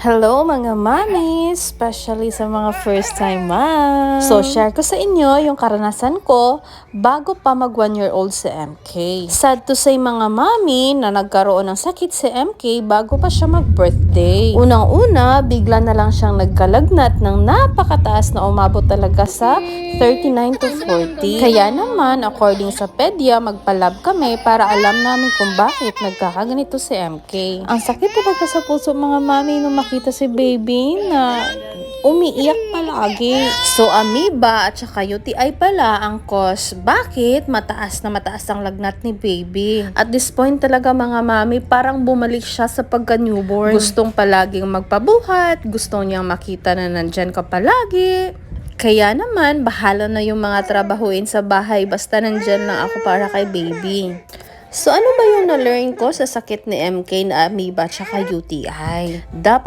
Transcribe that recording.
Hello mga mami, especially sa mga first time mom. So share ko sa inyo yung karanasan ko bago pa mag 1 year old si MK. Sad to say mga mami na nagkaroon ng sakit si MK bago pa siya mag-birthday. Unang-una, bigla na lang siyang nagkalagnat ng napakataas na umabot talaga sa 39 to 40. Kaya naman, according sa pedya, magpalab kami para alam namin kung bakit nagkakaganito si MK. Ang sakit talaga sa puso mga mami nung makita si baby na umiiyak palagi. So, amoeba at saka UTI pala ang cause. Bakit? Mataas na mataas ang lagnat ni baby. At this point talaga mga mami, parang bumalik siya sa pagka-newborn. Gustong palaging magpabuhat, gusto niyang makita na nandyan ka palagi. Kaya naman, bahala na yung mga trabahuin sa bahay basta nandyan lang ako para kay baby. So ano ba yung na-learn ko sa sakit ni MK na amoeba at saka UTI? Dapat